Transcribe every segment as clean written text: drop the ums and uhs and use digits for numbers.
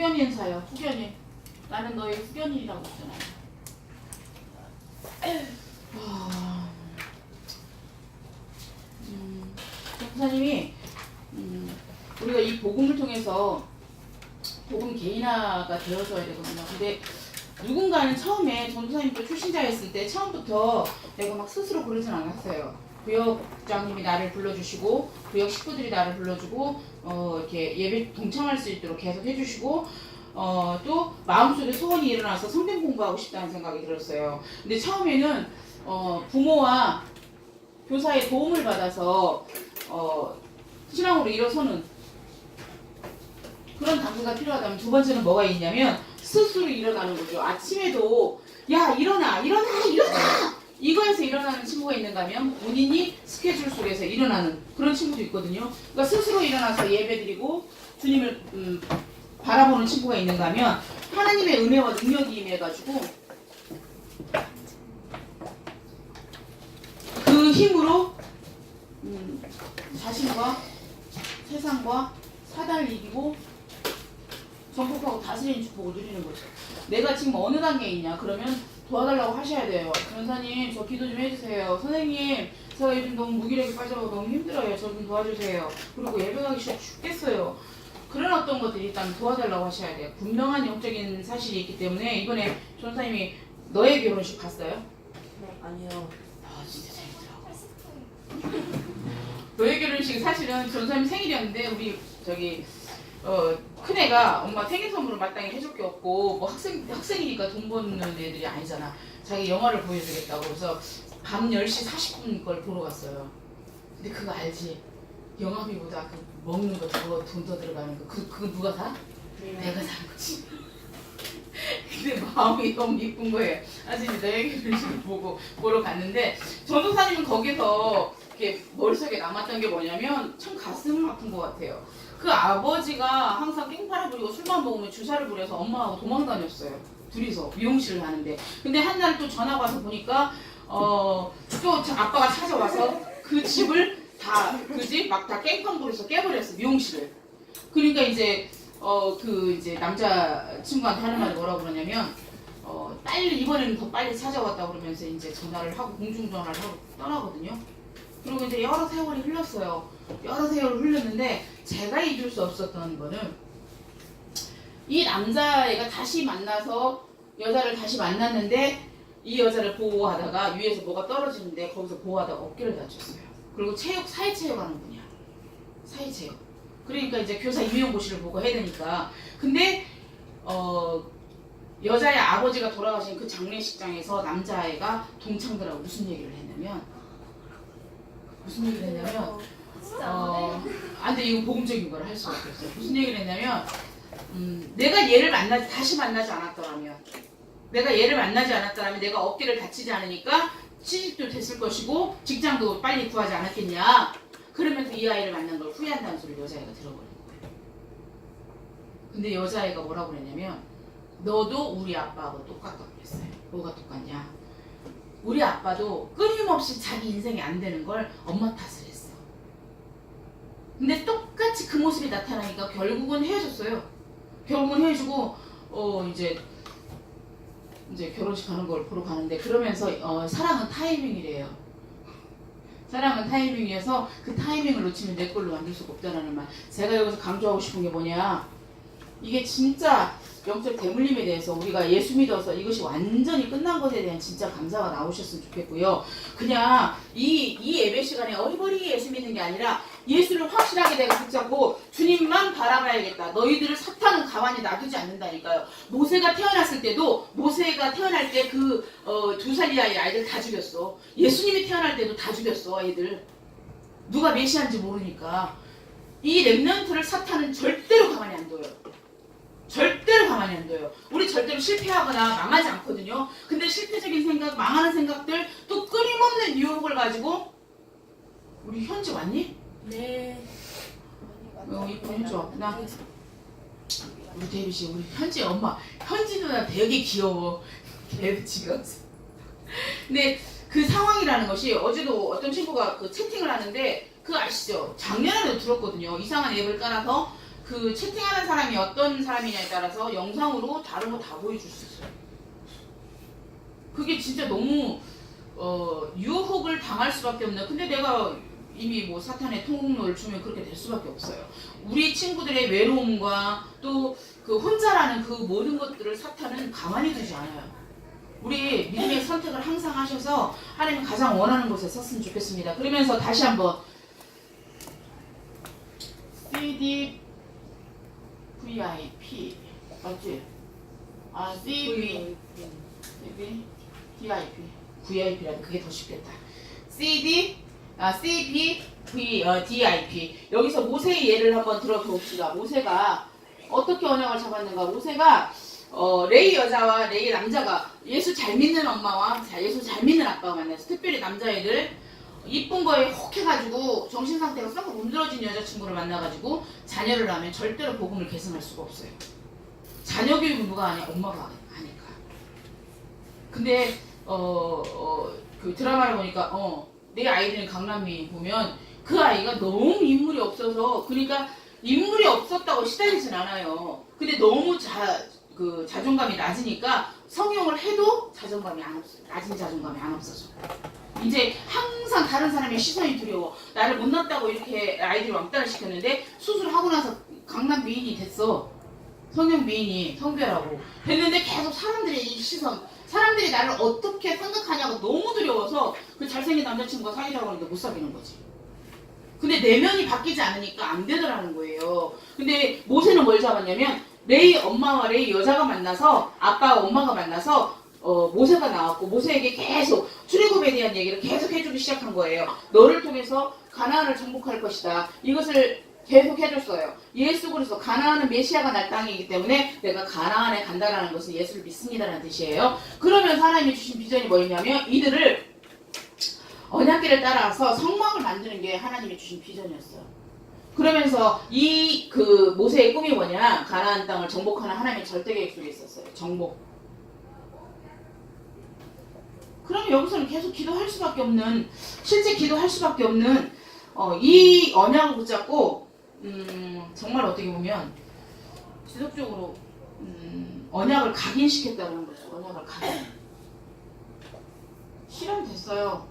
후견인 사요. 후견인. 나는 너의 후견인이라고 했잖아요. 전도사님이 우리가 이 복음을 통해서 복음 개인화가 되어줘야 되거든요. 근데 누군가는 처음에 전도사님도 출신자였을 때 처음부터 내가 막 스스로 그러진 않았어요. 구역장님이 나를 불러주시고 구역 식구들이 나를 불러주고 이렇게 예배 동참할 수 있도록 계속 해주시고 또 마음속에 소원이 일어나서 성경 공부하고 싶다는 생각이 들었어요. 근데 처음에는 부모와 교사의 도움을 받아서 신앙으로 일어서는 그런 단계가 필요하다면 두 번째는 뭐가 있냐면 스스로 일어나는 거죠. 아침에도 야 일어나 이거에서 일어나는 친구가 있는가 하면 본인이 스케줄 속에서 일어나는 그런 친구도 있거든요. 그러니까 스스로 일어나서 예배드리고 주님을 바라보는 친구가 있는가 하면 하나님의 은혜와 능력이 임해가지고 그 힘으로 자신과 세상과 사단을 이기고 정복하고 다스리는 축복을 누리는 거죠. 내가 지금 어느 단계에 있냐 그러면 도와달라고 하셔야 돼요. 변호사님 저 기도 좀 해주세요. 선생님 제가 요즘 너무 무기력에 빠져서 너무 힘들어요. 저 좀 도와주세요. 그리고 예배 가기 싫어 죽겠어요. 그런 어떤 것들이 있다면 도와달라고 하셔야 돼요. 분명한 영적인 사실이 있기 때문에 이번에 변호사님이 너의 결혼식 갔어요? 네, 아니요. 아 진짜 재밌더라고. 너의 결혼식 사실은 변호사님 생일이었는데 우리 저기 큰애가 엄마 생일 선물을 마땅히 해줄 게 없고 뭐 학생이니까 돈 버는 애들이 아니잖아. 자기 영화를 보여주겠다고 그래서 밤 10시 40분 걸 보러 갔어요. 근데 그거 알지? 영화비보다 그 먹는 거 더 돈 더 들어가는 거 그거 누가 사? 네. 내가 산 거지. 근데 마음이 너무 이쁜 거예요. 아직 너의 결혼식을 보러 갔는데 전도사님은 거기서 이렇게 머릿속에 남았던 게 뭐냐면 참 가슴 아픈 것 같아요. 그 아버지가 항상 깽판을 부리고 술만 먹으면 주사를 부려서 엄마하고 도망 다녔어요. 둘이서 미용실을 하는데. 근데 한 날 또 전화가 와서 보니까 또 아빠가 찾아와서 그 집을 다 그지 막 다 깽판 부려서 깨버렸어 미용실을. 그러니까 이제 이제 남자 친구한테 하는 말이 뭐라고 그러냐면 빨리 이번에는 더 빨리 찾아왔다 그러면서 이제 전화를 하고 공중 전화를 하고 떠나거든요. 그리고 이제 여러 세월이 흘렀어요. 여러 세월을 흘렀는데 제가 잊을 수 없었던 거는 이 남자애가 다시 만나서 여자를 다시 만났는데 이 여자를 보호하다가 위에서 뭐가 떨어지는데 거기서 보호하다가 어깨를 다쳤어요. 그리고 사회체육 하는 분이야. 사회체육. 그러니까 이제 교사 임용고시를 보고 해야 되니까. 근데 여자의 아버지가 돌아가신 그 장례식장에서 남자아이가 동창들하고 무슨 얘기를 했냐면 근데 이거 복음적인 걸 할 수가 없어요. 무슨 얘기를 했냐면 내가 얘를 다시 만나지 않았더라면 내가 어깨를 다치지 않으니까 취직도 됐을 것이고 직장도 빨리 구하지 않았겠냐. 그러면서 이 아이를 만난 걸 후회한다는 소리를 여자애가 들어버린 거예요. 근데 여자애가 뭐라고 그랬냐면 너도 우리 아빠하고 똑같다고 그랬어요. 뭐가 똑같냐. 우리 아빠도 끊임없이 자기 인생이 안 되는 걸 엄마 탓을 했어. 근데 똑같이 그 모습이 나타나니까 결국은 헤어졌어요. 결국은 헤어지고 이제 결혼식 하는 걸 보러 가는데 그러면서 사랑은 타이밍이래요. 사랑은 타이밍이어서 그 타이밍을 놓치면 내 걸로 만들 수가 없다는 말. 제가 여기서 강조하고 싶은 게 뭐냐. 이게 진짜 영적 대물림에 대해서 우리가 예수 믿어서 이것이 완전히 끝난 것에 대한 진짜 감사가 나오셨으면 좋겠고요. 그냥 이 예배 시간에 어리버리 예수 믿는 게 아니라 예수를 확실하게 내가 붙잡고 주님만 바라봐야겠다. 너희들을 사탄은 가만히 놔두지 않는다니까요. 모세가 태어났을 때도 모세가 태어날 때 그 2살 이하의 아이들 다 죽였어. 예수님이 태어날 때도 다 죽였어. 아이들. 누가 메시아인지 모르니까. 이 렘넌트를 사탄은 절대로 가만히 안 둬요. 절대로 가만히 안 둬요. 우리 절대로 실패하거나 망하지 않거든요. 근데 실패적인 생각, 망하는 생각들, 또 끊임없는 유혹을 가지고 우리 현지 왔니? 네. 이쁜 현지 왔구나. 우리 데뷔씨, 우리 현지 엄마. 현지 누나 되게 귀여워. 걔도 집에 왔어. 근데 그 상황이라는 것이 어제도 어떤 친구가 그 채팅을 하는데 그거 아시죠? 작년에도 들었거든요. 이상한 앱을 깔아서 그 채팅하는 사람이 어떤 사람이냐에 따라서 영상으로 다른 거 다 보여줄 수 있어요. 그게 진짜 너무 유혹을 당할 수밖에 없는. 근데 내가 이미 뭐 사탄의 통곡로를 주면 그렇게 될 수밖에 없어요. 우리 친구들의 외로움과 또 그 혼자라는 그 모든 것들을 사탄은 가만히 두지 않아요. 우리 믿음의 선택을 항상 하셔서 하나님 가장 원하는 곳에 섰으면 좋겠습니다. 그러면서 다시 한번 CD VIP 맞지? 아 CB VIP VIP라도 그게 더 쉽겠다. CP DIP. 여기서 모세의 예를 한번 들어봅시다. 모세가 어떻게 언약을 잡았는가? 모세가 레이 여자와 레이 남자가 예수 잘 믿는 엄마와 예수 잘 믿는 아빠가 만나서 특별히 남자애들 이쁜 거에 혹해가지고 정신상태가 썩 문드러진 여자친구를 만나가지고 자녀를 낳으면 절대로 복음을 계승할 수가 없어요. 자녀 교육은 누가 하냐? 엄마가 하니까. 근데 그 드라마를 보니까 내 아이들은 강남미 보면 그 아이가 너무 인물이 없어서 그러니까 인물이 없었다고 시달리진 않아요. 근데 너무 자존감이 낮으니까 성형을 해도 자존감이 안 없어요. 낮은 자존감이 안 없어져. 이제 항상 다른 사람의 시선이 두려워. 나를 못났다고 이렇게 아이들이 왕따를 시켰는데 수술하고 나서 강남 미인이 됐어. 성형 미인이 성별하고 됐는데 계속 사람들의 이 시선, 사람들이 나를 어떻게 생각하냐고 너무 두려워서 그 잘생긴 남자친구가 사귀라고 하는데 못 사귀는 거지. 근데 내면이 바뀌지 않으니까 안 되더라는 거예요. 근데 모세는 뭘 잡았냐면 레이 엄마와 레이 여자가 만나서 아빠와 엄마가 만나서 모세가 나왔고 모세에게 계속 출애굽에 대한 얘기를 계속 해주기 시작한 거예요. 너를 통해서 가나안을 정복할 것이다. 이것을 계속 해줬어요. 예수 그리스도 가나안은 메시아가 날 땅이기 때문에 내가 가나안에 간다라는 것은 예수를 믿습니다라는 뜻이에요. 그러면 하나님이 주신 비전이 뭐였냐면 이들을 언약궤를 따라서 성막을 만드는 게 하나님이 주신 비전이었어요. 그러면서 이 그 모세의 꿈이 뭐냐? 가나안 땅을 정복하는 하나님의 절대 계획 속에 있었어요. 정복. 그러면 여기서는 계속 기도할 수밖에 없는, 실제 기도할 수밖에 없는 이 언약을 붙잡고 정말 어떻게 보면 지속적으로 언약을 각인시켰다는 거죠. 언약을 각인. 실현됐어요.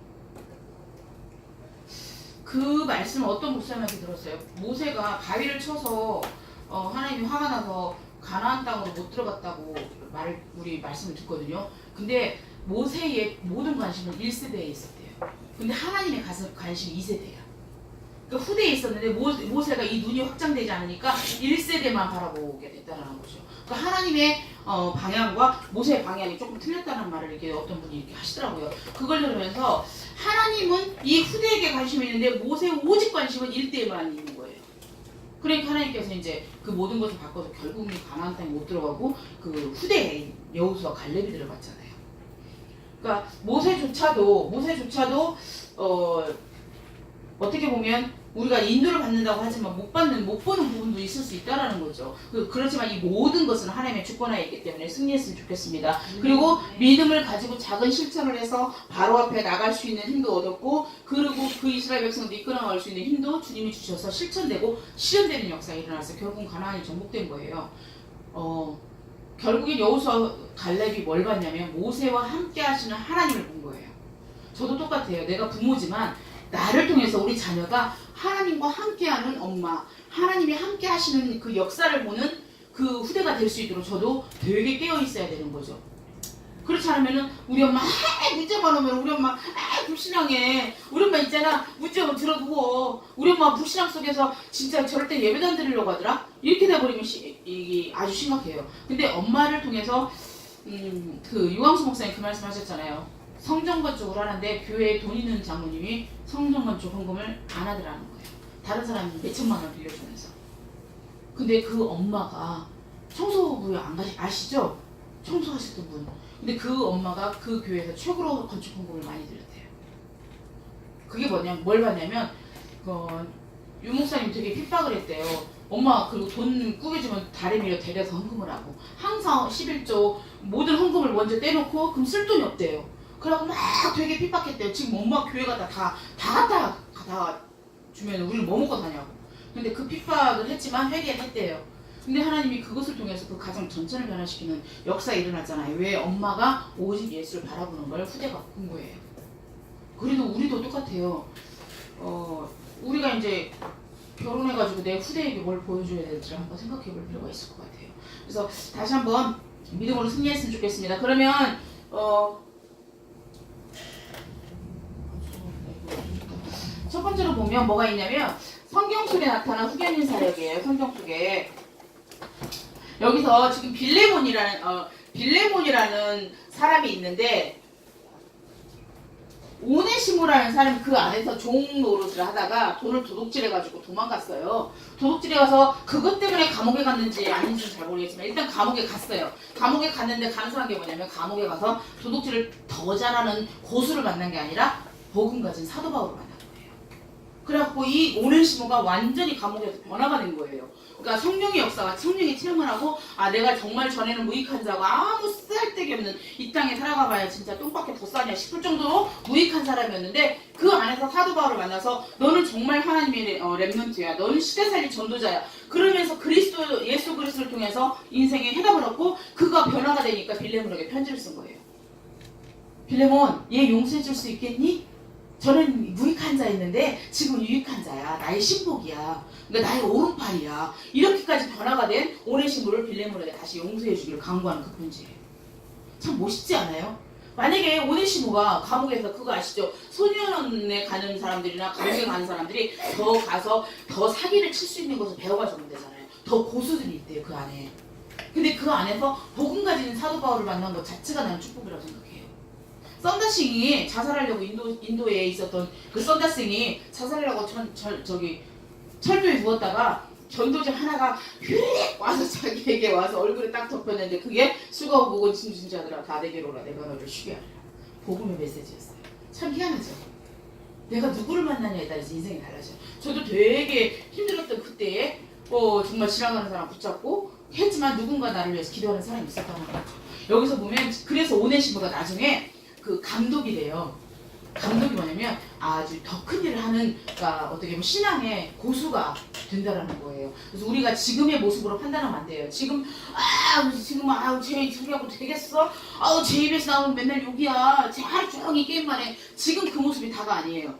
그 말씀을 어떤 목사님한테 들었어요. 모세가 바위를 쳐서 하나님이 화가 나서 가나안 땅으로 못 들어갔다고 우리 말씀을 듣거든요. 근데 모세의 모든 관심은 1세대에 있었대요. 근데 하나님의 관심이 2세대야. 그러니까 후대에 있었는데 모세가 이 눈이 확장되지 않으니까 1세대만 바라보게 됐다는 거죠. 그러니까 하나님의 방향과 모세의 방향이 조금 틀렸다는 말을 이렇게 어떤 분이 이렇게 하시더라고요. 그걸 들으면서 하나님은 이 후대에게 관심이 있는데 모세의 오직 관심은 1대에만 있는 거예요. 그러니까 하나님께서 이제 그 모든 것을 바꿔서 결국은 가나안 땅에 못 들어가고 그 후대에 여호수아 갈렙이 들어갔잖아요. 그러니까 모세조차도 어떻게 보면 우리가 인도를 받는다고 하지만 못 보는 부분도 있을 수 있다라는 거죠. 그렇지만 이 모든 것은 하나님의 주권하에 있기 때문에 승리했으면 좋겠습니다. 그리고 믿음을 가지고 작은 실천을 해서 바로 앞에 나갈 수 있는 힘도 얻었고, 그리고 그 이스라엘 백성도 이끌어나갈 수 있는 힘도 주님이 주셔서 실천되고 실현되는 역사가 일어나서 결국 가나안이 정복된 거예요. 결국엔 여호수아 갈렙이 뭘 봤냐면 모세와 함께 하시는 하나님을 본 거예요. 저도 똑같아요. 내가 부모지만 나를 통해서 우리 자녀가 하나님과 함께하는 엄마, 하나님이 함께 하시는 그 역사를 보는 그 후대가 될 수 있도록 저도 되게 깨어 있어야 되는 거죠. 그렇지 않으면은 우리 엄마 문제만 오면 우리 엄마 불신앙해. 우리 엄마 있잖아 문제 오면 들어 누워. 우리 엄마 불신앙 속에서 진짜 저럴 때 예배도 안 드리려고 하더라. 이렇게 돼버리면 이게 아주 심각해요. 근데 엄마를 통해서 그 유광수 목사님 그 말씀 하셨잖아요. 성전 건축을 하는데 교회에 돈 있는 장로님이 성전 건축 헌금을 안 하더라는 거예요. 다른 사람이 몇천만 원 빌려주면서. 근데 그 엄마가 청소부 아시죠? 청소하셨던 분. 근데 그 엄마가 그 교회에서 최고로 건축 헌금을 많이 드렸대요. 그게 뭘 봤냐면 유 목사님 되게 핍박을 했대요. 엄마 그리고 돈 꾸겨주면 다리미로 데려서 헌금을 하고 항상 11조 모든 헌금을 먼저 떼놓고 그럼 쓸 돈이 없대요. 그래갖고 막 되게 핍박했대요. 지금 엄마 교회가 다 갖다 주면 우리는 뭐 먹고 사냐고. 근데 그 핍박을 했지만 회개를 했대요. 근데 하나님이 그것을 통해서 그 가정 전체를 변화시키는 역사가 일어났잖아요. 왜? 엄마가 오직 예수를 바라보는 걸 후대가 본 거예요. 그래도 우리도 똑같아요. 우리가 이제 결혼해가지고 내 후대에게 뭘 보여줘야 될지 한번 생각해 볼 필요가 있을 것 같아요. 그래서 다시 한번 믿음으로 승리했으면 좋겠습니다. 그러면 첫 번째로 보면 뭐가 있냐면 성경 속에 나타난 후견인 사역이에요. 성경 속에 여기서 지금 빌레몬이라는 사람이 있는데 오네시모라는 사람이 그 안에서 종 노릇을 하다가 돈을 도둑질해가지고 도망갔어요. 도둑질해가서 그것 때문에 감옥에 갔는지 아닌지는 잘 모르겠지만 일단 감옥에 갔어요. 감옥에 갔는데 감사한 게 뭐냐면 감옥에 가서 도둑질을 더 잘하는 고수를 만난 게 아니라 복음 가진 사도 바울을 만난 거예요. 그래갖고 이 오네시모가 완전히 감옥에서 변화가 된 거예요. 그러니까 성령의 역사가 성령이 체험을 하고 내가 정말 전에는 무익한 자고 아무 쓸데기 없는 이 땅에 살아가봐야 진짜 똥밖에 더 싸냐 싶을 정도로 무익한 사람이었는데 그 안에서 사도 바울을 만나서 너는 정말 하나님의 렘넌트야. 너는 시대살린 전도자야. 그러면서 예수 그리스도를 통해서 인생에 해답을 얻고 그가 변화가 되니까 빌레몬에게 편지를 쓴 거예요. 빌레몬, 얘 용서해 줄 수 있겠니? 저는 무익한 자였는데 지금 유익한 자야. 나의 신복이야. 그러니까 나의 오른팔이야. 이렇게까지 변화가 된 오네시모를 빌레몬에게 다시 용서해 주기를 강구하는 그 편지예요. 참 멋있지 않아요? 만약에 오네시모가 감옥에서 그거 아시죠? 소년원에 가는 사람들이나 감옥에 가는 사람들이 더 가서 더 사기를 칠 수 있는 것을 배워가지고 되잖아요. 더 고수들이 있대요, 그 안에. 근데 그 안에서 복음 가진 사도 바울을 만난 것 자체가 나는 축복이라고 생각해요. 썬다싱이 자살하려고 인도에 있었던 그 썬다싱이 자살하려고 철도에 누웠다가 전도자 하나가 휙 와서 자기에게 와서 얼굴에 딱 덮였는데 그게 수고 보고 진자들아 다 내게로라 내가 너를 쉬게 하리라. 복음의 메시지였어요. 참 희한하죠. 내가 누구를 만나냐에 따라서 인생이 달라져요. 저도 되게 힘들었던 그때에 정말 지나가는 사람 붙잡고 했지만 누군가 나를 위해서 기도하는 사람이 있었다는 거예요. 여기서 보면 그래서 오네시모가 나중에 그 감독이 돼요. 감독이 뭐냐면 아주 더 큰 일을 하는, 그러니까 어떻게 보면 신앙의 고수가 된다라는 거예요. 그래서 우리가 지금의 모습으로 판단하면 안 돼요. 지금 쟤 소리하고 되겠어? 제 입에서 나오는 맨날 욕이야. 쟤 하루 종일 게임만 해. 지금 그 모습이 다가 아니에요.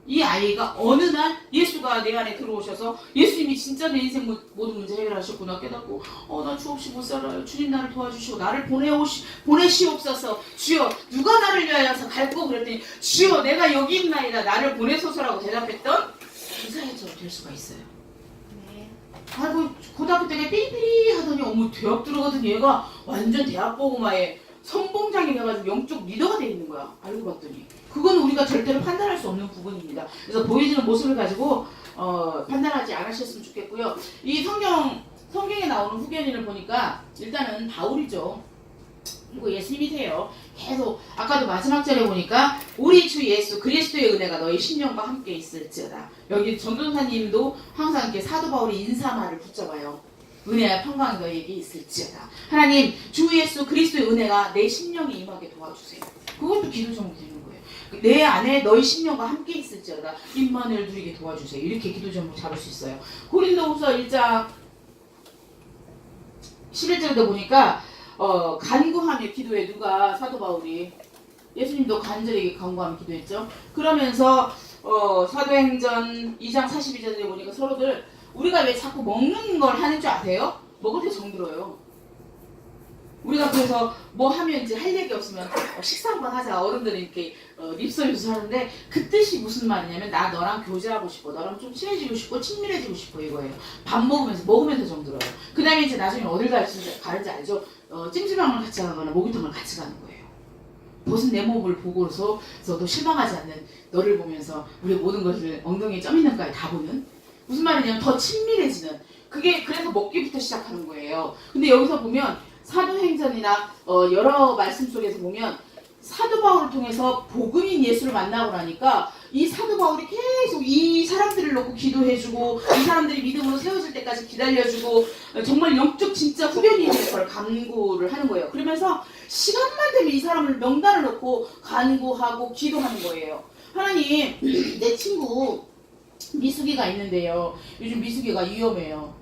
이 아이가 어느 날 예수가 내 안에 들어오셔서 예수님이 진짜 내 인생 모든 문제 해결하셨구나 깨닫고 나 주 없이 못 살아요. 주님 나를 도와주시고 나를 보내시옵소서. 주여 누가 나를 위하여서 갈고 그랬더니 주여 내가 여기 있나이다 나를 보내소서라고 대답했던 이사야처럼 될 수가 있어요. 네. 아이고 고등학교 때가 삐리삐리 하더니 어머 대학 들어가더니 얘가 완전 대학 보고마에 선봉장이 돼가지고 영적 리더가 돼 있는 거야. 알고 봤더니 그건 우리가 절대로 판단할 수 없는 부분입니다. 그래서 보여지는 모습을 가지고 판단하지 않으셨으면 좋겠고요. 이 성경에 나오는 후견인을 보니까 일단은 바울이죠. 그리고 예수님이세요. 계속 아까도 마지막 절에 보니까 우리 주 예수 그리스도의 은혜가 너희 심령과 함께 있을지어다. 여기 전도사님도 항상 이렇게 사도 바울이 인사말을 붙잡아요. 은혜와 평강이 너희에게 있을지어다. 하나님 주 예수 그리스도의 은혜가 내 심령에 임하게 도와주세요. 그것도 기도 제목이 되는 거예요. 내 안에 너희 심령과 함께 있을지어다. 임마누엘 누리게 도와주세요. 이렇게 기도 제목 잡을 수 있어요. 고린도후서 1장 11절도 보니까 간구하며 기도해. 누가? 사도 바울이. 예수님도 간절히 간구하며 기도했죠. 그러면서 사도행전 2장 42절에 보니까 서로들 우리가 왜 자꾸 먹는 걸 하는 줄 아세요? 먹을 때 정들어요. 우리가 그래서 뭐 하면 이제 할 얘기 없으면 식사 한번 하자. 어른들은 이렇게 립서비스 하는데 그 뜻이 무슨 말이냐면 나 너랑 교제하고 싶어. 너랑 좀 친해지고 싶고 친밀해지고 싶어 이거예요. 밥 먹으면서 정들어요. 그 다음에 이제 나중에 어딜 가는지 알죠? 찜질방을 같이 가거나 목욕탕을 같이 가는 거예요. 벗은 내 몸을 보고서 저도 실망하지 않는 너를 보면서 우리 모든 것을 엉덩이에 점 있는 까지 다 보는 무슨 말이냐면 더 친밀해지는 그게 그래서 먹기부터 시작하는 거예요. 근데 여기서 보면 사도행전이나 여러 말씀 속에서 보면 사도 바울을 통해서 복음인 예수를 만나고 나니까 이 사도 바울이 계속 이 사람들을 놓고 기도해주고 이 사람들이 믿음으로 세워질 때까지 기다려주고 정말 영적 진짜 후견인이 될 걸 간구를 하는 거예요. 그러면서 시간만 되면 이 사람을 명단을 놓고 간구하고 기도하는 거예요. 하나님 내 친구 미숙이가 있는데요. 요즘 미숙이가 위험해요.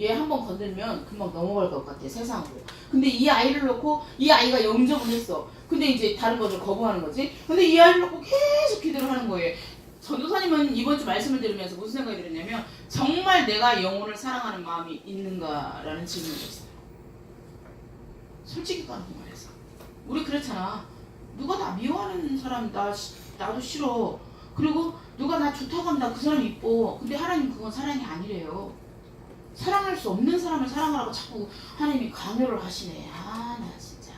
얘 한번 건들면 금방 넘어갈 것 같아, 세상으로. 근데 이 아이를 놓고 이 아이가 영접을 했어. 근데 이제 다른 것을 거부하는 거지. 근데 이 아이를 놓고 계속 기도를 하는 거예요. 전도사님은 이번 주 말씀을 들으면서 무슨 생각이 들었냐면 정말 내가 영혼을 사랑하는 마음이 있는가라는 질문을 했어요. 솔직히 까놓고 말해서 우리 그렇잖아. 누가 나 미워하는 사람 나도 싫어. 그리고 누가 나 좋다고 하면 나 그 사람 이뻐. 근데 하나님 그건 사랑이 아니래요. 사랑할 수 없는 사람을 사랑하라고 자꾸 하나님이 강요를 하시네. 아, 나 진짜.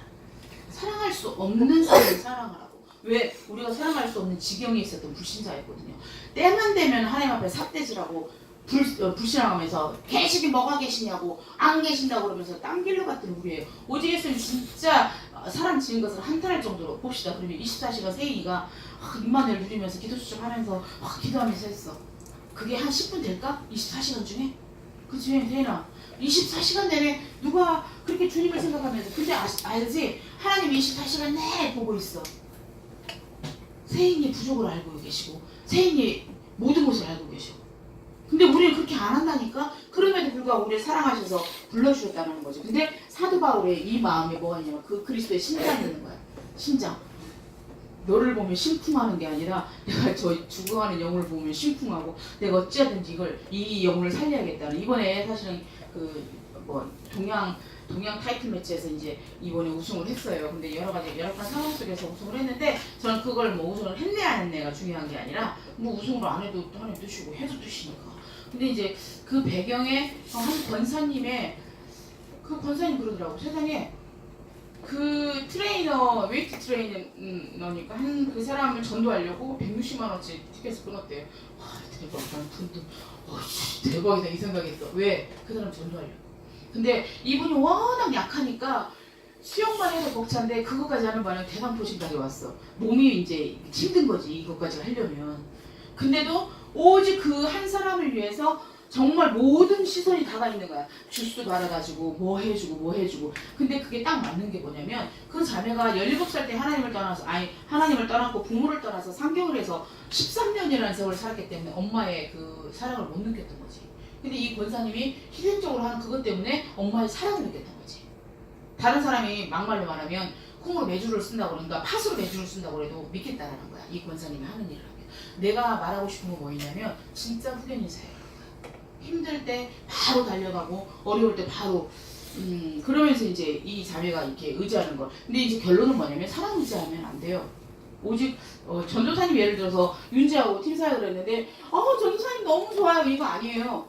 사랑할 수 없는 사람을 사랑하라고. 왜? 우리가 사랑할 수 없는 지경에 있었던 불신자였거든요. 때만 되면 하나님 앞에 삿대질하고 불신앙하면서 계시긴 뭐가 계시냐고 안 계신다고 그러면서 딴길로 갔던 우리예요. 오직 예수님 진짜 사람 지은 것을 한탄할 정도로 봅시다. 그러면 24시간 세이가 임마누엘 누리면서 기도 수첩하면서 기도하면서 했어. 그게 한 10분 될까? 24시간 중에? 그치 세인아 24시간 내내 누가 그렇게 주님을 생각하면서 근데 알지? 하나님 24시간 내내 보고 있어. 세인이 부족을 알고 계시고 세인이 모든 것을 알고 계시고 근데 우리는 그렇게 안 한다니까? 그럼에도 불구하고 우리를 사랑하셔서 불러주셨다는 거죠. 근데 사도 바울의 이 마음에 뭐가 있냐면 그 그리스도의 심장이 있는 거야. 심장. 너를 보면 심쿵하는 게 아니라 내가 저 죽어가는 영혼을 보면 심쿵하고 내가 어찌하든지 이 영혼을 살려야겠다는 이번에 사실은 동양 타이틀 매치에서 이제 이번에 우승을 했어요. 근데 여러 가지 상황 속에서 우승을 했는데 저는 그걸 뭐 우승을 했네 안 했네가 중요한 게 아니라 뭐 우승을 안 해도 하나님 뜻이고 해도 뜻이니까. 근데 이제 그 배경에 한 권사님의 그 권사님 그러더라고. 세상에 그 트레이너 웨이트 트레이너니까 한 그 사람을 전도하려고 160만 원치 티켓을 끊었대요. 와 대박. 난 돈도 대박이다 이 생각했어. 왜? 그 사람 전도하려고. 근데 이분이 워낙 약하니까 수영만 해도 벅찬데 그거까지 하는 바람에 대방포진까지 왔어. 몸이 이제 힘든 거지 이것까지 하려면. 근데도 오직 그 한 사람을 위해서 정말 모든 시선이 다가 있는 거야. 주스도 말아가지고 뭐 해주고 근데 그게 딱 맞는 게 뭐냐면 그 자매가 17살 때 하나님을 떠났고 부모를 떠나서 상경을 해서 13년이라는 세월을 살았기 때문에 엄마의 그 사랑을 못 느꼈던 거지. 근데 이 권사님이 희생적으로 하는 그것 때문에 엄마의 사랑을 느꼈던 거지. 다른 사람이 막말로 말하면 콩으로 메주를 쓴다고 그러니까 팥으로 메주를 쓴다고 해도 믿겠다라는 거야. 이 권사님이 하는 일을 하면. 내가 말하고 싶은 건 뭐냐면 진짜 후견 인사예요. 힘들 때 바로 달려가고 어려울 때 바로 그러면서 이제 이 자매가 이렇게 의지하는 거. 근데 이제 결론은 뭐냐면 사랑 의지하면 안 돼요. 오직 전도사님 예를 들어서 윤지하고 팀 사역을 했는데 전도사님 너무 좋아요 이거 아니에요.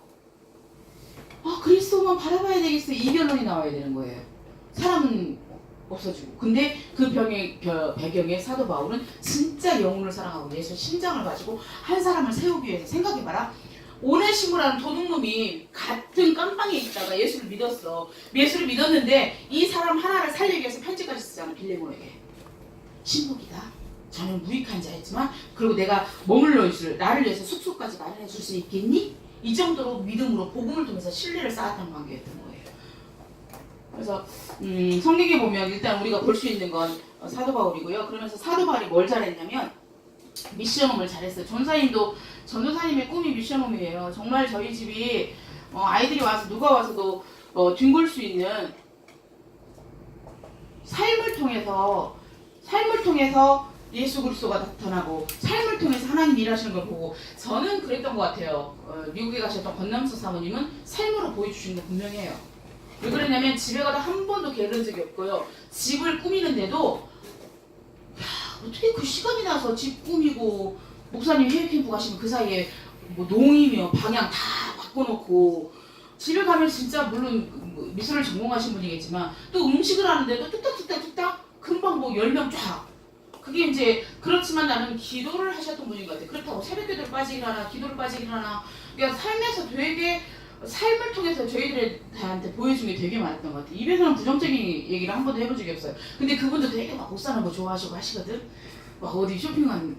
그리스도만 바라봐야 되겠어 이 결론이 나와야 되는 거예요. 사람은 없어지고. 근데 그 배경에 사도 바울은 진짜 영혼을 사랑하고 예수의 심장을 가지고 한 사람을 세우기 위해서 생각해봐라. 오네시모라는 도둑놈이 같은 깜방에 있다가 예수를 믿었어. 예수를 믿었는데 이 사람 하나를 살리기 위해서 편지까지 쓰잖아. 빌레몬에게. 신복이다. 저는 무익한 자였지만 그리고 내가 머물러 있을 나를 위해서 숙소까지 마련해 줄 수 있겠니? 이 정도로 믿음으로 복음을 통해서 신뢰를 쌓았던 관계였던 거예요. 그래서 성경에 보면 일단 우리가 볼 수 있는 건 사도 바울이고요. 그러면서 사도 바울이 뭘 잘했냐면 미션홈을 잘했어요. 전도사님의 꿈이 미션홈이에요. 정말 저희 집이 아이들이 와서 누가 와서도 뒹굴 수 있는 삶을 통해서 예수 그리스도가 나타나고 삶을 통해서 하나님 일하시는 걸 보고 저는 그랬던 것 같아요. 미국에 가셨던 권남수 사모님은 삶으로 보여주시는 거 분명해요. 왜 그러냐면 집에 가다 한 번도 게으른 적이 없고요. 집을 꾸미는데도 어떻게 그 시간이 나서 집 꾸미고 목사님 해외 캠프 가시면 그 사이에 뭐 농이며 방향 다 바꿔놓고 집에 가면 진짜 물론 미술을 전공하신 분이겠지만 또 음식을 하는데도 뚝딱뚝딱 금방 뭐 10명 쫙. 그게 이제 그렇지만 나는 기도를 하셨던 분인 것 같아요. 그렇다고 새벽기도를 빠지긴 하나 기도를 빠지긴 하나 그러니까 삶에서 되게 삶을 통해서 저희들한테 보여준 게 되게 많았던 것 같아요. 입에서는 부정적인 얘기를 한 번도 해본 적이 없어요. 근데 그분도 되게 막 옷 사는 거 좋아하시고 하시거든. 막 어디 쇼핑한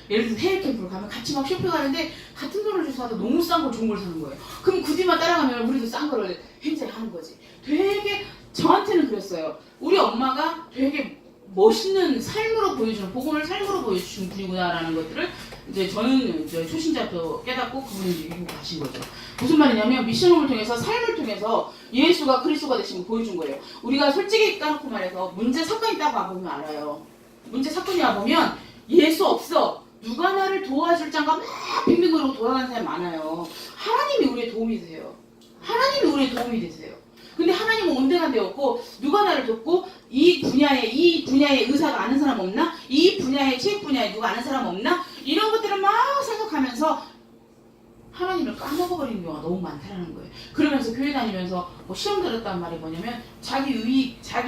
예를 들어서 해외 캠프를 가면 같이 막 쇼핑하는데 같은 돈을 주고 사도 너무 싼 걸 좋은 걸 사는 거예요. 그럼 그 뒤만 따라가면 우리도 싼 거를 행세하는 거지. 되게 저한테는 그랬어요. 우리 엄마가 되게 멋있는 삶으로 보여주는 복음을 삶으로 보여주신 분이구나라는 것들을 이제 저는 이제 초신자도 깨닫고 그분이 이제 미국 가신 거죠. 무슨 말이냐면 미션홈을 통해서 삶을 통해서 예수가 그리스도가 되신 걸 보여준 거예요. 우리가 솔직히 까놓고 말해서 문제 사건이 딱 와보면 알아요. 문제 사건이 와보면 예수 없어. 누가 나를 도와줄 장가 막 빙빙거리고 돌아가는 사람이 많아요. 하나님이 우리의 도움이 되세요. 하나님이 우리의 도움이 되세요. 근데 하나님은 온데간데 없고 누가 나를 돕고 이 분야의 의사가 아는 사람 없나? 이 분야의 체육 분야에 누가 아는 사람 없나? 이런 것들을 막 생각하면서 하나님을 까먹어버리는 경우가 너무 많다는 거예요. 그러면서 교회 다니면서 뭐 시험 들었단 말이 뭐냐면 자기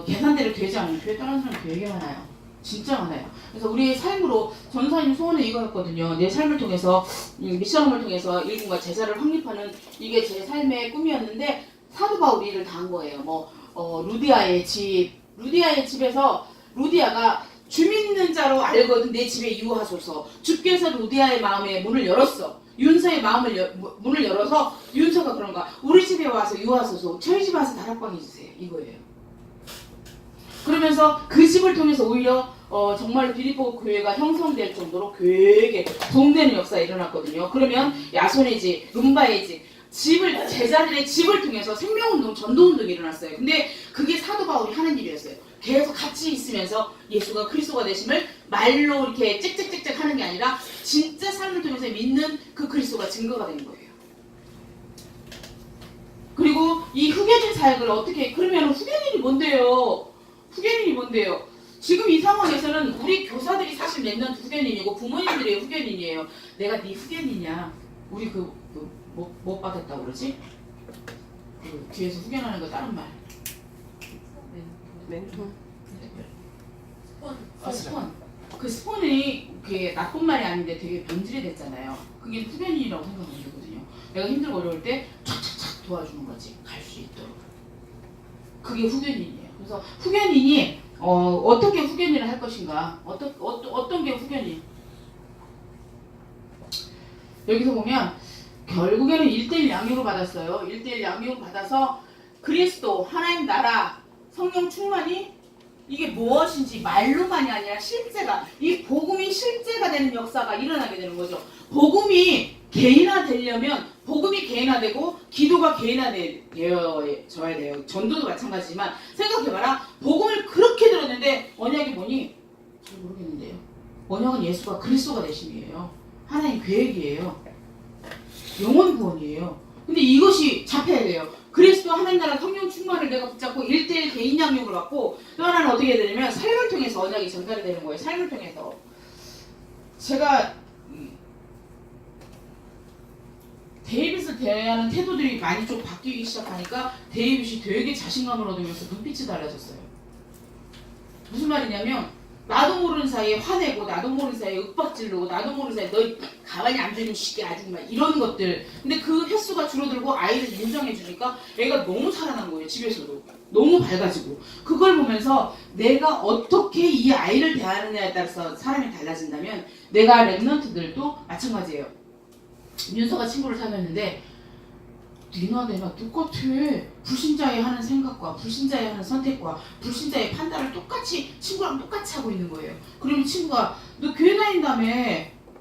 계산대로 되지 않으면 교회 떠나는 사람이 되게 많아요. 진짜 많아요. 그래서 우리의 삶으로 전사님 소원은 이거였거든요. 내 삶을 통해서 미션홈을 통해서 일꾼과 제자를 확립하는 이게 제 삶의 꿈이었는데 사도 바울이 일을 다 한 거예요. 루디아의 집에서 루디아가 주민자로 알거든. 내 집에 유하소서. 주께서 루디아의 마음에 문을 열었어. 윤서의 문을 열어서 윤서가 그런 거야. 우리 집에 와서 유하소서. 저희 집에 와서 다락방 해주세요. 이거예요. 그러면서 그 집을 통해서 오히려 정말로 빌립보 교회가 형성될 정도로 교회에게 도움되는 역사가 일어났거든요. 그러면 야손의 집, 룸바의 집, 제자들의 집을 통해서 생명운동, 전도운동이 일어났어요. 근데 그게 사도 바울이 하는 일이었어요. 계속 같이 있으면서 예수가 그리스도가 되심을 말로 이렇게 짹짹짹짹 하는 게 아니라 진짜 삶을 통해서 믿는 그 그리스도가 증거가 된 거예요. 그리고 이 후견인 사역을 그러면 후견인이 뭔데요? 지금 이 상황에서는 우리 교사들이 사실 랩넌트 후견인이고 부모님들이 후견인이에요. 내가 네 후견이냐? 우리 뭐 받았다고 그러지? 그 뒤에서 후견하는 거 다른 말. 멘토. 스폰. 그 스폰이 그게 나쁜 말이 아닌데 되게 변질이 됐잖아요. 그게 후견인이라고 생각하면 되거든요. 내가 힘들고 어려울 때 착착착 도와주는 거지. 갈 수 있도록. 그게 후견인이에요. 그래서 후견인이 어떻게 후견인을 할 것인가? 어떤 게 후견인? 여기서 보면 결국에는 1:1 양육을 받았어요. 1:1 양육을 받아서 그리스도, 하나님 나라, 성령 충만이 이게 무엇인지 말로만이 아니라 실제가, 이 복음이 실제가 되는 역사가 일어나게 되는 거죠. 복음이 개인화되려면 복음이 개인화되고 기도가 개인화되어져야 돼요. 전도도 마찬가지지만 생각해봐라. 복음을 그렇게 들었는데 언약이 뭐니? 잘 모르겠는데요. 언약은 예수가 그리스도가 되심이에요. 하나님 계획이에요. 영원 구원이에요. 근데 이것이 잡혀야 돼요. 그리스도 하나님 나라 성령 충만을 내가 붙잡고 1:1 개인 양육을 받고 또 하나는 어떻게 되냐면 삶을 통해서 언약이 전달이 되는 거예요. 삶을 통해서. 제가 데이빗을 대하는 태도들이 많이 좀 바뀌기 시작하니까 데이빗이 되게 자신감을 얻으면서 눈빛이 달라졌어요. 무슨 말이냐면 나도 모르는 사이에 화내고 나도 모르는 사이에 윽박질르고 나도 모르는 사이에 너 가만히 앉아있는 시끼 아주 막 이런 것들. 근데 그 횟수가 줄어들고 아이를 인정해주니까 애가 너무 살아난 거예요. 집에서도 너무 밝아지고. 그걸 보면서 내가 어떻게 이 아이를 대하느냐에 따라서 사람이 달라진다면 내가 랩런트들도 마찬가지예요. 윤서가 친구를 사귀었는데 니나 내나 똑같아. 불신자의 하는 생각과 불신자의 하는 선택과 불신자의 판단을 친구랑 똑같이 하고 있는 거예요. 그러면 친구가 너 교회 다닌다며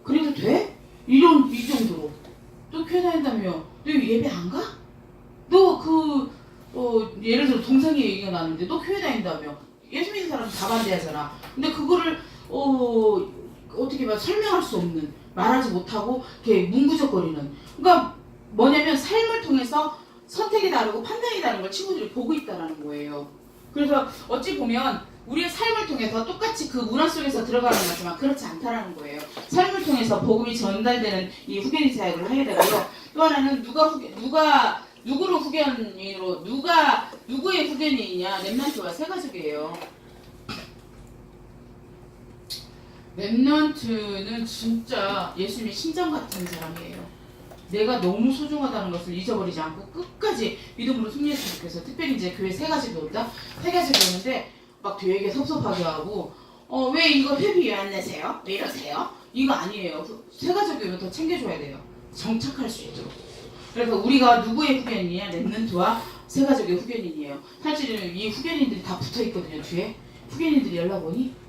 그래도 돼? 이 정도로 너 교회 다닌다며 너 예배 안 가? 너 예를 들어 동생이 얘기가 나는데 너 교회 다닌다며 예수 믿는 사람 다 반대하잖아. 근데 그거를 어떻게 막 설명할 수 없는, 말하지 못하고 이렇게 뭉구적거리는. 그러니까 뭐냐면 삶을 통해서 선택이 다르고 판단이 다른 걸 친구들이 보고 있다는 거예요. 그래서 어찌 보면 우리의 삶을 통해서 똑같이 그 문화 속에서 들어가는 거지만 그렇지 않다라는 거예요. 삶을 통해서 복음이 전달되는 이 후견인 사역을 하게 되고요. 또 하나는 누구로 후견인으로 누구의 후견인이냐? 랩런트와 세 가족이에요. 랩런트는 진짜 예수님의 심장 같은 사람이에요. 내가 너무 소중하다는 것을 잊어버리지 않고 끝까지 믿음으로 승리했으면 좋겠어요. 특별히 이제 교회 세 가지 배운다? 세 가지 배우는데 막 되게 섭섭하게 하고 왜 이거 회비 왜 안 내세요? 왜 이러세요? 이거 아니에요. 세 가지 배우면 더 챙겨줘야 돼요. 정착할 수 있도록. 그래서 우리가 누구의 후견인이냐? 랩런트와 세 가족의 후견인이에요. 사실은 이 후견인들이 다 붙어있거든요. 뒤에. 후견인들이 연락 오니?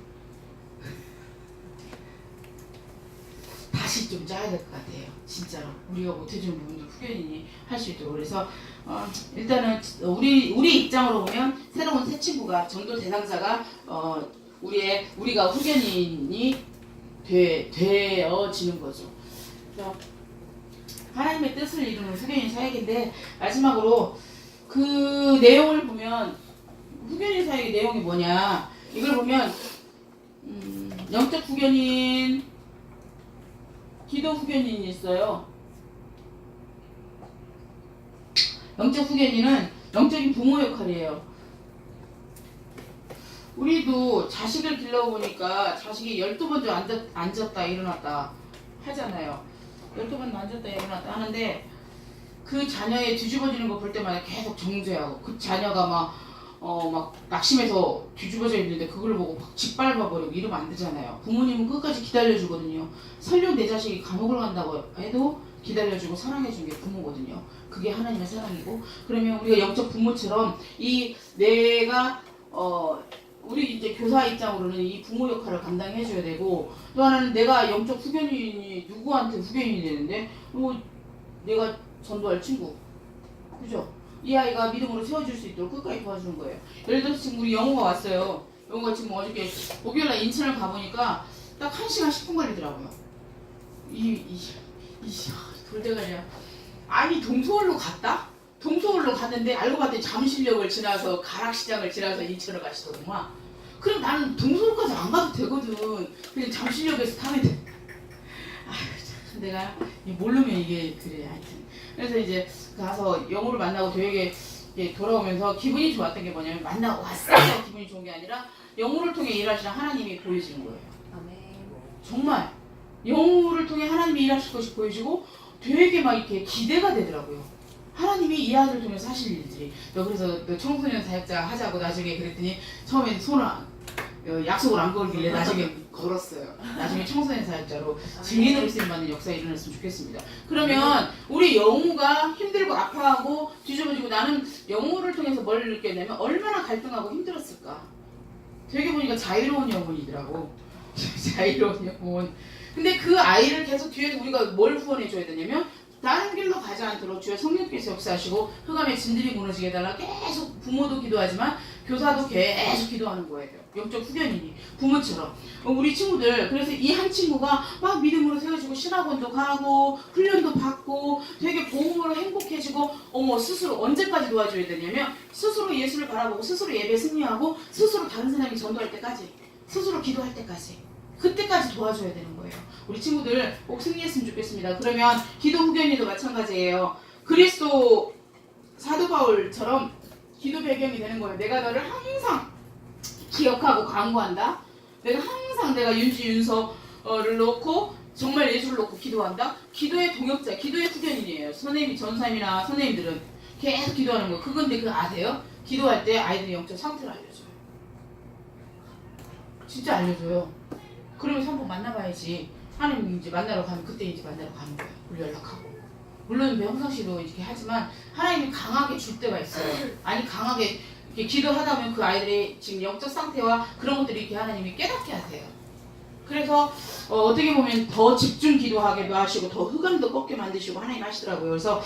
다시 좀 짜야 될 것 같아요. 진짜로 우리가 못해주는 부분도 후견인이 할 수 있도록. 그래서 일단은 우리 입장으로 보면 새로운 새 친구가 전도 대상자가 우리가 후견인이 되어지는 거죠. 그래서 하나님의 뜻을 이루는 후견인 사역인데, 마지막으로 그 내용을 보면 후견인 사역의 내용이 뭐냐, 이걸 보면 영적 후견인, 기도 후견인이 있어요. 영적 후견인은 영적인 부모 역할이에요. 우리도 자식을 길러보니까 자식이 12번 앉았다 일어났다 하잖아요. 12번 앉았다 일어났다 하는데, 그 자녀의 뒤집어지는 거 볼 때마다 계속 정죄하고, 그 자녀가 막 낙심해서 뒤집어져 있는데 그걸 보고 막 짓밟아버리고 이러면 안 되잖아요. 부모님은 끝까지 기다려주거든요. 설령 내 자식이 감옥을 간다고 해도 기다려주고 사랑해주는 게 부모거든요. 그게 하나님의 사랑이고, 그러면 우리가 영적 부모처럼 우리 이제 교사 입장으로는 이 부모 역할을 감당해줘야 되고, 또 하나는 내가 영적 후견인이 누구한테 후견인이 되는데, 내가 전도할 친구, 그죠? 이 아이가 믿음으로 세워줄 수 있도록 끝까지 도와주는 거예요. 예를 들어서 지금 우리 영호가 왔어요. 영호가 지금 어저께 목요일날 인천을 가보니까 딱 1시간 10분 걸리더라고요. 돌대가리야. 아니 동서울로 갔다? 동서울로 갔는데 알고 봤더니 잠실역을 지나서 가락시장을 지나서 인천을 가시더구만. 그럼 나는 동서울까지 안 가도 되거든. 그냥 잠실역에서 타면 돼. 아휴, 내가 모르면 이게 그래. 하여튼 그래서 이제 가서 영호를 만나고 되게 돌아오면서 기분이 좋았던 게 뭐냐면, 만나고 왔어요 기분이 좋은 게 아니라 영호를 통해 일하시는 하나님이 보여지는 거예요. 아멘. 정말 영호를 통해 하나님이 일하실 것이 보여지고 되게 막 이렇게 기대가 되더라고요. 하나님이 이 아들을 통해서 하실 일들이. 그래서 너 청소년 사역자 하자고 나중에 그랬더니 처음엔 약속을 안 걸길래 나중에 걸었어요. 나중에 청소년 사역자로 증인으로 쓰임받는 역사가 일어났으면 좋겠습니다. 그러면 우리 영호가 힘들고 아파하고 뒤집어지고, 나는 영호를 통해서 뭘 느꼈냐면 얼마나 갈등하고 힘들었을까. 되게 보니까 자유로운 영혼이더라고. 자유로운 영혼. 근데 그 아이를 계속 뒤에서 우리가 뭘 후원해줘야 되냐면, 다른 길로 가지 않도록 주의 성령께서 역사하시고 흑암의 진들이 무너지게 해달라 계속 부모도 기도하지만 교사도 계속 기도하는 거예요. 영적 후견인이 부모처럼. 우리 친구들, 그래서 이 한 친구가 막 믿음으로 세워지고 신학원도 가고 훈련도 받고 되게 복음으로 행복해지고, 스스로 언제까지 도와줘야 되냐면, 스스로 예수를 바라보고 스스로 예배 승리하고 스스로 다른 사람이 전도할 때까지, 스스로 기도할 때까지, 그때까지 도와줘야 되는 거예요. 우리 친구들 꼭 승리했으면 좋겠습니다. 그러면 기도 후견인도 마찬가지예요. 그리스도 사도 바울처럼 기도 배경이 되는 거예요. 내가 너를 항상 기억하고 간구한다. 내가 윤지 윤서를 놓고 정말 예수를 놓고 기도한다. 기도의 동역자, 기도의 후견인이에요. 선생님이 전사님이나 선생님들은 계속 기도하는 거예요. 그건데 그거 아세요? 기도할 때 아이들의 영적 상태를 알려줘요. 진짜 알려줘요. 그러면 한번 만나봐야지. 하나님 이제 만나러 가면 그때 이제 만나러 가는 거예요. 우리 연락하고. 물론 평상시도 이렇게 하지만 하나님이 강하게 줄 때가 있어요. 아니 강하게 이렇게 기도하다 보면 그 아이들의 지금 영적 상태와 그런 것들을 이렇게 하나님이 깨닫게 하세요. 그래서 어떻게 보면 더 집중 기도하게 하시고 더 흑암도 꺾게 만드시고 하나님 하시더라고요. 그래서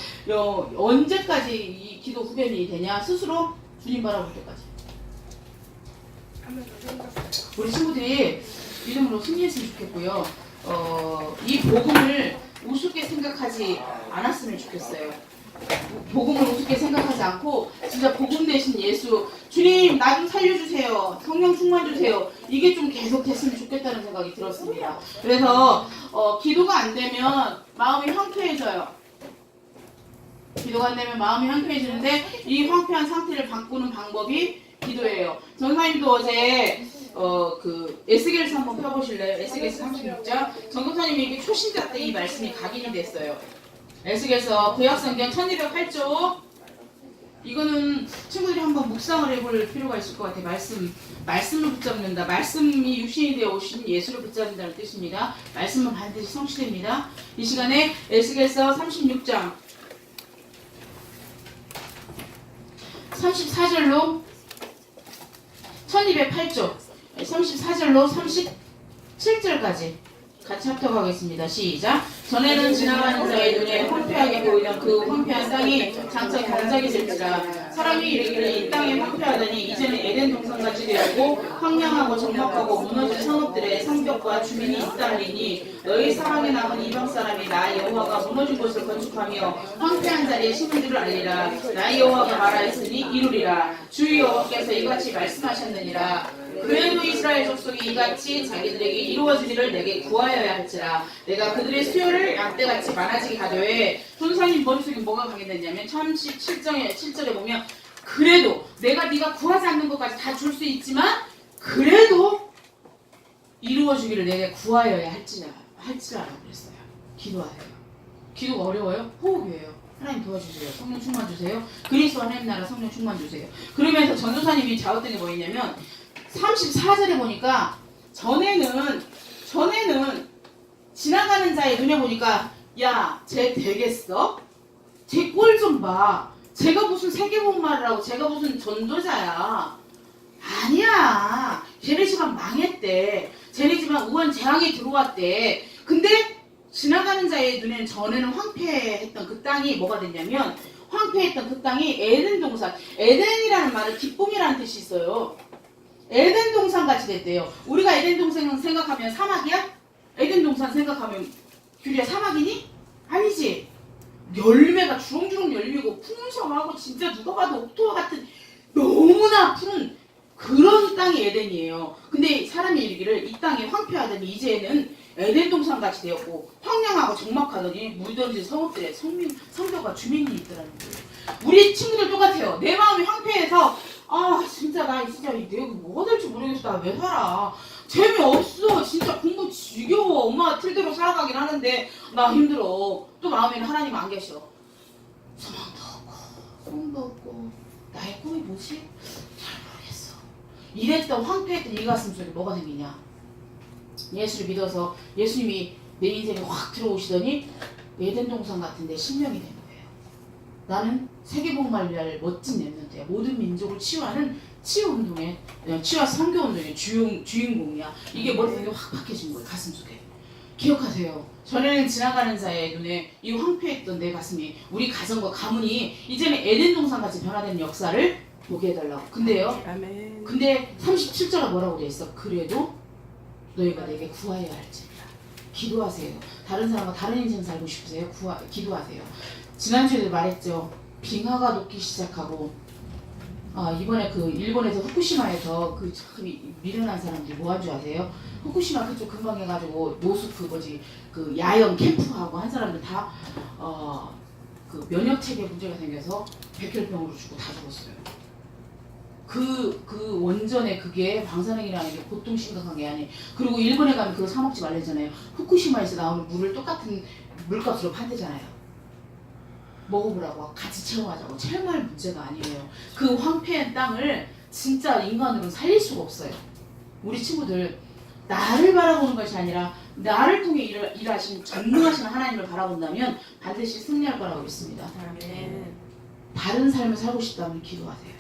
언제까지 이 기도 후견인이 되냐? 스스로 주님 바라볼 때까지. 우리 친구들이 믿음으로 승리했으면 좋겠고요. 이 복음을 우습게 생각하지 않았으면 좋겠어요. 복음을 우습게 생각하지 않고 진짜 복음 대신 예수, 주님 나 좀 살려주세요, 성령 충만 주세요, 이게 좀 계속 됐으면 좋겠다는 생각이 들었습니다. 그래서 기도가 안 되면 마음이 황폐해져요. 기도가 안 되면 마음이 황폐해지는데 이 황폐한 상태를 바꾸는 방법이 기도예요. 전사님도 어제 그 에스겔서 한번 펴보실래요? 에스겔서 36장. 전도사님이 이게 초신자 때 이 말씀이 각인이 됐어요. 에스겔서 구약성경 1208쪽. 이거는 친구들이 한번 묵상을 해볼 필요가 있을 것 같아요. 말씀을 붙잡는다. 말씀이 육신이 되어 오신 예수를 붙잡는다는 뜻입니다. 말씀은 반드시 성취됩니다. 이 시간에 에스겔서 36장 34절로 1208쪽 34절로 37절까지 같이 합격하겠습니다. 시작. 전에는 지나가는 자의 눈에 황폐하게 보이던 그 황폐한 땅이 장차 경작이 될지라. 사람이 이르기를 이 땅이 황폐하다니 이제는 에덴 동산같이 되었고 황량하고 적막하고 무너진 성읍들의 성벽과 주민이 있다 하리니 너희 사방에 남은 이방 사람이 나 여호와가 무너진 곳을 건축하며 황폐한 자리에 심은 줄을 알리라. 나 여호와가 말하였으니 이루리라. 주 여호와께서 이같이 말씀하셨느니라. 그래도 이스라엘 족속이 이같이 자기들에게 이루어지기를 내게 구하여야 할지라. 내가 그들의 수요를 양떼같이 많아지게 하되. 전도사님 머릿속에 뭐가 강해졌냐면 37절에 보면 그래도 내가 네가 구하지 않는 것까지 다 줄 수 있지만 그래도 이루어지기를 내게 구하여야 할지라라고 그랬어요. 기도하세요. 기도가 어려워요? 호흡이에요. 하나님 도와주세요. 성령 충만 주세요. 그리스도 하나님 나라 성령 충만 주세요. 그러면서 전도사님이 작업된 게 뭐였냐면 34절에 보니까 전에는 지나가는 자의 눈에 보니까 야, 쟤 되겠어? 쟤 꼴 좀 봐. 쟤가 무슨 세계복음말을 하고 쟤가 무슨 전도자야. 아니야. 쟤네 집안 망했대. 쟤네 집안 우한 재앙이 들어왔대. 근데 지나가는 자의 눈에는 전에는 황폐했던 그 땅이 뭐가 됐냐면 황폐했던 그 땅이 에덴 동산. 에덴이라는 말은 기쁨이라는 뜻이 있어요. 에덴 동산 같이 됐대요. 우리가 에덴 동산 생각하면 사막이야? 에덴 동산 생각하면 규리야 사막이니? 아니지. 열매가 주렁주렁 열리고 풍성하고 진짜 누가 봐도 옥토와 같은 너무나 푸른 그런 땅이 에덴이에요. 근데 사람이 이르기를 이 땅이 황폐하더니 이제는 에덴 동산 같이 되었고 황량하고 적막하더니 물던진 성읍들의 성벽과 주민이 있더라는 거예요. 우리 친구들 똑같아요. 내 마음이 황폐해서 아 진짜 나 진짜 내가 뭐가 될지 모르겠어. 나 왜 살아. 재미없어. 진짜 공부 지겨워. 엄마가 틀대로 살아가긴 하는데 나 힘들어. 또 마음에는 하나님 안 계셔. 소망도 없고 꿈도 없고 나의 꿈이 뭐지? 잘 모르겠어. 이랬던 황폐했던 이 가슴 속에 뭐가 생기냐. 예수를 믿어서 예수님이 내 인생에 확 들어오시더니 에덴 동산 같은데 신명이 되는 거예요. 나는 세계복음을 위할 멋진 렘넌트야. 모든 민족을 치유하는 치유운동의 치유와 선교운동의 주인공이야. 이게 머릿속에 확 박혀진 거예요. 가슴속에. 기억하세요. 전에는 지나가는 자의 눈에 이 황폐했던 내 가슴이 우리 가정과 가문이 이제는 에덴 동산같이 변화되는 역사를 보게 해달라고. 근데요. 아멘. 근데 37절에 뭐라고 돼 있어? 그래도 너희가 내게 구하여야 할지니라. 기도하세요. 다른 사람과 다른 인생 살고 싶으세요? 기도하세요. 지난주에도 말했죠. 빙하가 녹기 시작하고 이번에 그 일본에서 후쿠시마에서 그 참 미련한 사람들이 뭐 한 줄 아세요? 후쿠시마 그쪽 금방 해가지고 노숙 그 야영 캠프하고 한 사람들 다 그 면역 체계 문제가 생겨서 백혈병으로 죽고 다 죽었어요. 그 원전에 그게 방사능이라는 게 보통 심각한 게 아니에요. 그리고 일본에 가면 그거 사 먹지 말래잖아요. 후쿠시마에서 나오는 물을 똑같은 물값으로 판대잖아요. 먹어보라고 같이 체험하자고. 체험할 문제가 아니에요. 그 황폐한 땅을 진짜 인간으로는 살릴 수가 없어요. 우리 친구들 나를 바라보는 것이 아니라 나를 통해 일하신 전능하신 하나님을 바라본다면 반드시 승리할 거라고 믿습니다. 아멘. 다른 삶을 살고 싶다면 기도하세요.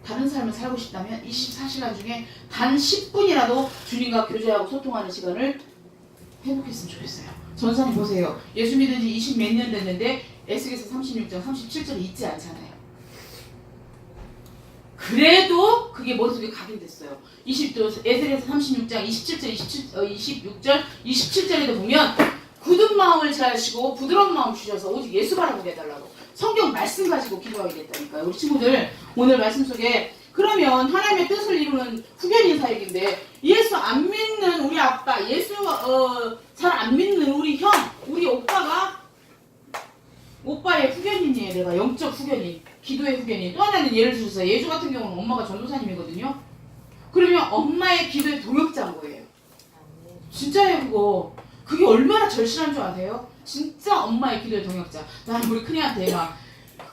다른 삶을 살고 싶다면 24시간 중에 단 10분이라도 주님과 교제하고 소통하는 시간을 회복했으면 좋겠어요. 전사님 보세요. 예수 믿은 지 20 몇 년 됐는데 에스겔서 36장 37절을 잊지 않잖아요. 그래도 그게 머릿속에 각인됐어요. 에스겔서 36장 26절 27절에도 보면 굳은 마음을 제하시고 부드러운 마음 주셔서 오직 예수 바라보게 해달라고. 성경 말씀 가지고 기도하게 됐다니까요. 우리 친구들 오늘 말씀 속에 그러면 하나님의 뜻을 이루는 후견인 사역인데 예수 안 믿는 우리 아빠, 예수 잘 안 믿는 우리 형, 우리 오빠의 후견인이에요. 내가 영적 후견인, 기도의 후견인. 또 하나는 예를 들어서 예주 같은 경우는 엄마가 전도사님이거든요. 그러면 엄마의 기도의 동역자인 거예요. 진짜예요 그거. 그게 얼마나 절실한 줄 아세요? 진짜 엄마의 기도의 동역자. 나는 우리 큰애한테 막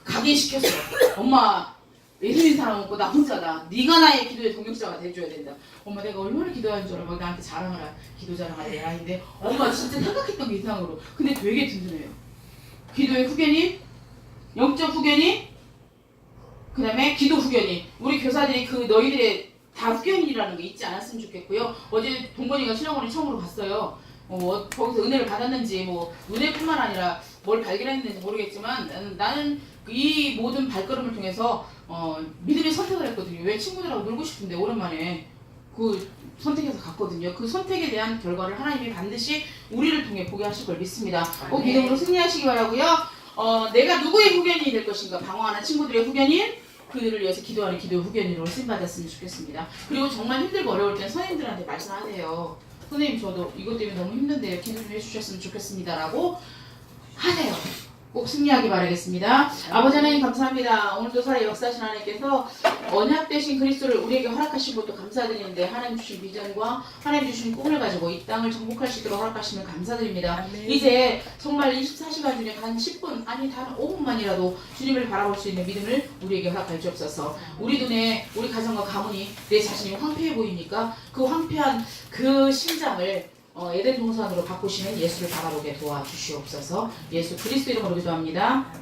각인시켰어. 엄마 예수님 사람 없고 나 혼자다. 네가 나의 기도의 동역자가 돼줘야 된다. 엄마 내가 얼마나 기도하는 줄 알아. 막 나한테 기도 자랑하는 애라인데 엄마 진짜 생각했던 게 이상으로. 근데 되게 든든해요. 기도의 후견인, 영적 후견인, 그 다음에 기도 후견인. 우리 교사들이 그 너희들의 다 후견인이라는 게 잊지 않았으면 좋겠고요. 어제 동건이가 신학원에 처음으로 갔어요. 거기서 은혜를 받았는지 뭐 은혜뿐만 아니라 뭘 발견했는지 모르겠지만 나는 이 모든 발걸음을 통해서 믿음의 선택을 했거든요. 왜 친구들하고 놀고 싶은데 오랜만에 그 선택해서 갔거든요. 그 선택에 대한 결과를 하나님이 반드시 우리를 통해 보게 하실 걸 믿습니다. 꼭 믿음으로 승리하시기 바라고요. 내가 누구의 후견인이 될 것인가? 방황하는 친구들의 후견인, 그들을 위해서 기도하는 기도의 후견인으로 쓰임받았으면 좋겠습니다. 그리고 정말 힘들고 어려울 땐 선생님들한테 말씀하세요. 선생님 저도 이것 때문에 너무 힘든데요. 기도 좀 해주셨으면 좋겠습니다. 라고 하세요. 꼭 승리하기 바라겠습니다. 아버지 하나님 감사합니다. 오늘도 살아 역사하신 하나님께서 언약 되신 그리스도를 우리에게 허락하신 것도 감사드리는데 하나님 주신 비전과 하나님 주신 꿈을 가지고 이 땅을 정복할 수 있도록 허락하시면 감사드립니다. 이제 정말 24시간 중에 한 10분 아니 단 5분만이라도 주님을 바라볼 수 있는 믿음을 우리에게 허락해 주옵소서. 우리 눈에 우리 가정과 가문이 내 자신이 황폐해 보이니까 그 황폐한 그 심장을 에덴 동산으로 바꾸시는 예수를 바라보게 도와주시옵소서. 예수 그리스도 이름으로 기도합니다.